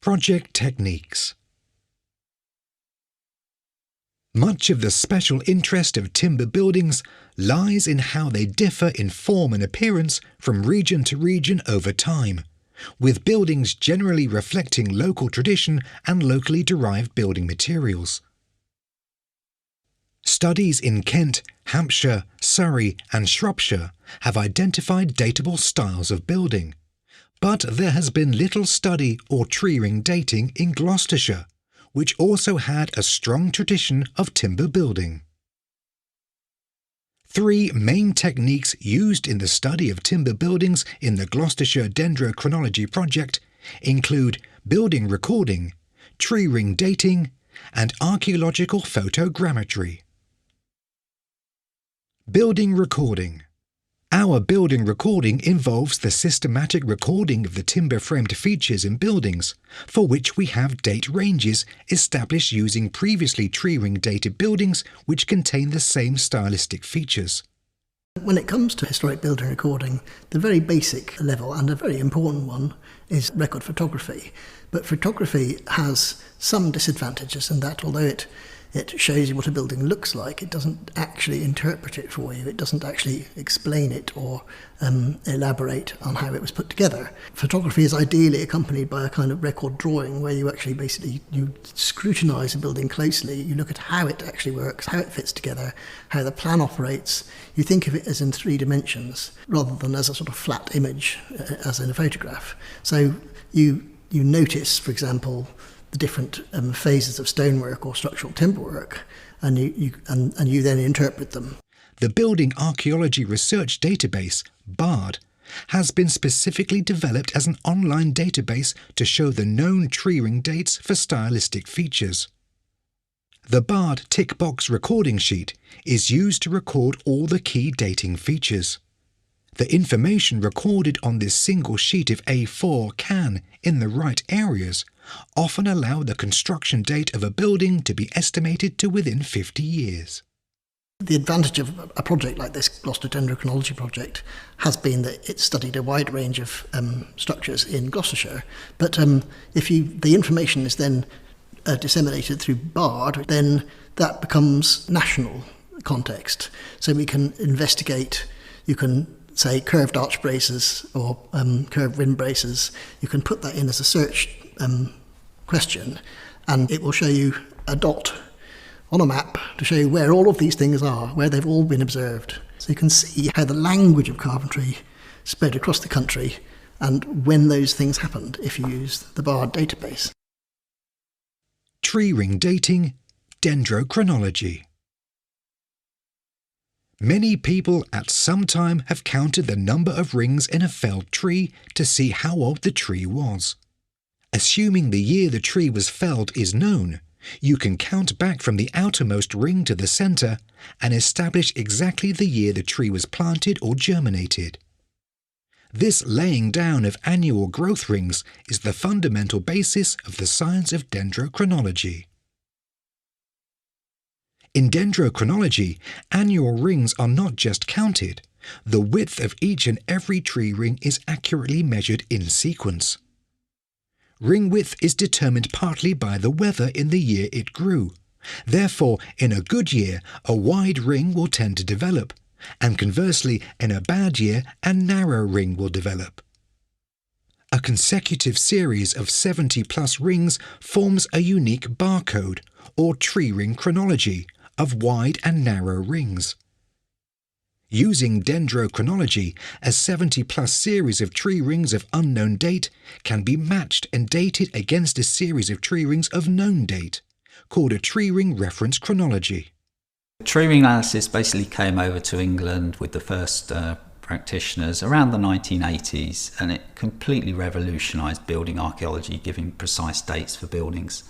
Project techniques. Much of the special interest of timber buildings lies in how they differ in form and appearance from region to region over time, with buildings generally reflecting local tradition and locally derived building materials. Studies in Kent, Hampshire, Surrey and Shropshire have identified datable styles of building, but there has been little study or tree ring dating in Gloucestershire, which also had a strong tradition of timber building. Three main techniques used in the study of timber buildings in the Gloucestershire Dendrochronology Project include building recording, tree ring dating, and archaeological photogrammetry. Building recording. Our building recording involves the systematic recording of the timber-framed features in buildings, for which we have date ranges established using previously tree-ring dated buildings which contain the same stylistic features. When it comes to historic building recording, the very basic level and a very important one is record photography. But photography has some disadvantages in that although it shows you what a building looks like, it doesn't actually interpret it for you, it doesn't actually explain it or elaborate on how it was put together. Photography is ideally accompanied by a kind of record drawing where you actually you scrutinise a building closely, you look at how it actually works, how it fits together, how the plan operates. You think of it as in 3 dimensions rather than as a sort of flat image as in a photograph. So you notice, for example, the different phases of stonework or structural timber work, and you then interpret them. The Building Archaeology Research Database, BARD, has been specifically developed as an online database to show the known tree ring dates for stylistic features. The BARD tick box recording sheet is used to record all the key dating features. The information recorded on this single sheet of A4 can, in the right areas, often allow the construction date of a building to be estimated to within 50 years. The advantage of a project like this Gloucester Dendrochronology Project has been that it's studied a wide range of structures in Gloucestershire, but if the information is then disseminated through BARD, then that becomes national context. So we can investigate, you can say curved arch braces or curved rim braces, you can put that in as a search question and it will show you a dot on a map to show you where all of these things are, where they've all been observed. So you can see how the language of carpentry spread across the country and when those things happened if you use the BARD database. Tree ring dating, dendrochronology. Many people at some time have counted the number of rings in a felled tree to see how old the tree was. Assuming the year the tree was felled is known, you can count back from the outermost ring to the centre and establish exactly the year the tree was planted or germinated. This laying down of annual growth rings is the fundamental basis of the science of dendrochronology. In dendrochronology, annual rings are not just counted. The width of each and every tree ring is accurately measured in sequence. Ring width is determined partly by the weather in the year it grew. Therefore, in a good year, a wide ring will tend to develop, and conversely, in a bad year, a narrow ring will develop. A consecutive series of 70+ rings forms a unique barcode, or tree ring chronology, of wide and narrow rings. Using dendrochronology, a 70+ series of tree rings of unknown date can be matched and dated against a series of tree rings of known date, called a tree ring reference chronology. Tree ring analysis basically came over to England with the first practitioners around the 1980s, and it completely revolutionised building archaeology, giving precise dates for buildings.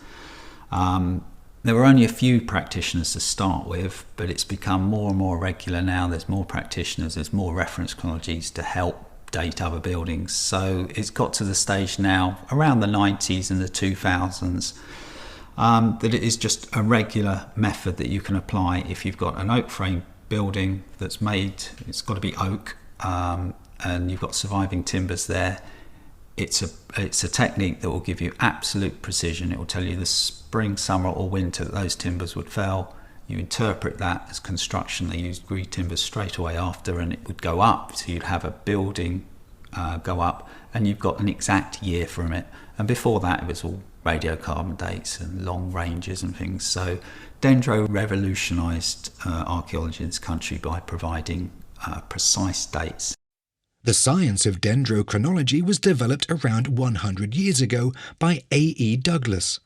There were only a few practitioners to start with, but it's become more and more regular now. There's more practitioners, there's more reference chronologies to help date other buildings. So it's got to the stage now, around the 90s and the 2000s, that it is just a regular method that you can apply if you've got an oak frame building that's made, it's got to be oak, and you've got surviving timbers there. it's a technique that will give you absolute precision. It will tell you the spring, summer or winter that those timbers would fell. You interpret that as construction. They used green timbers straight away after, and it would go up. So you'd have a building go up, and you've got an exact year from it. And before that, it was all radiocarbon dates and long ranges and things. So Dendro revolutionised archaeology in this country by providing precise dates. The science of dendrochronology was developed around 100 years ago by A.E. Douglas.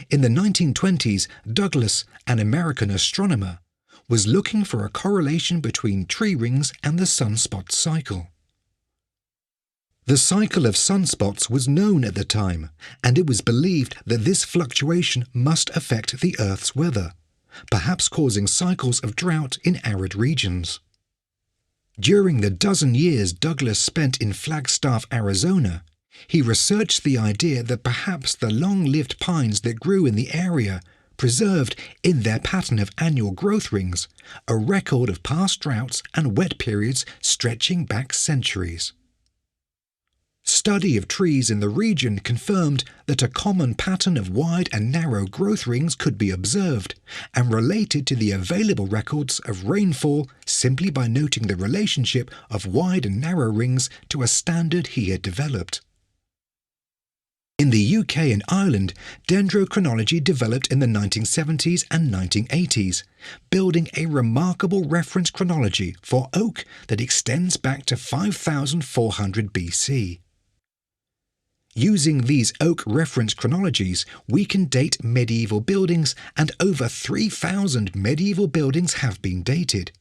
In the 1920s, Douglas, an American astronomer, was looking for a correlation between tree rings and the sunspot cycle. The cycle of sunspots was known at the time, and it was believed that this fluctuation must affect the Earth's weather, perhaps causing cycles of drought in arid regions. During the dozen years Douglas spent in Flagstaff, Arizona, he researched the idea that perhaps the long-lived pines that grew in the area preserved, in their pattern of annual growth rings, a record of past droughts and wet periods stretching back centuries. Study of trees in the region confirmed that a common pattern of wide and narrow growth rings could be observed, and related to the available records of rainfall simply by noting the relationship of wide and narrow rings to a standard he had developed. In the UK and Ireland, dendrochronology developed in the 1970s and 1980s, building a remarkable reference chronology for oak that extends back to 5400 BC. Using these oak reference chronologies, we can date medieval buildings, and over 3,000 medieval buildings have been dated.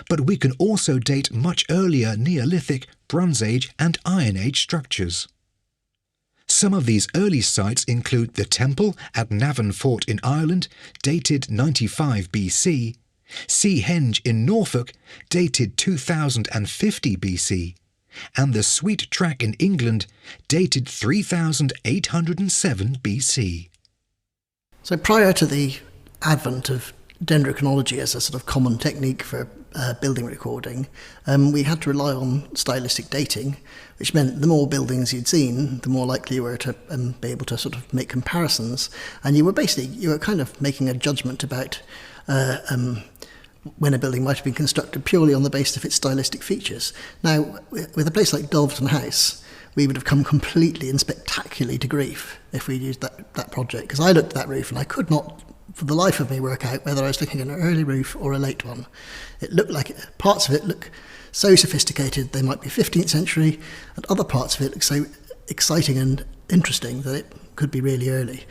But we can also date much earlier Neolithic, Bronze Age and Iron Age structures. Some of these early sites include the Temple at Navan Fort in Ireland, dated 95 BC, Seahenge in Norfolk, dated 2050 BC, and the Sweet Track in England, dated 3807 BC. So prior to the advent of dendrochronology as a sort of common technique for building recording, we had to rely on stylistic dating, which meant the more buildings you'd seen, the more likely you were to be able to sort of make comparisons, and you were kind of making a judgment about when a building might have been constructed purely on the basis of its stylistic features. Now, with a place like Dulverton House, we would have come completely and spectacularly to grief if we used that project, because I looked at that roof and I could not, for the life of me, work out whether I was looking at an early roof or a late one. It looked like parts of it look so sophisticated they might be 15th century, and other parts of it look so exciting and interesting that it could be really early.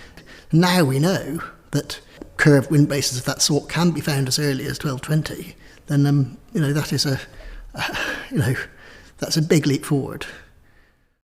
Now we know that curved wind bases of that sort can be found as early as 1220, then that is that's a big leap forward.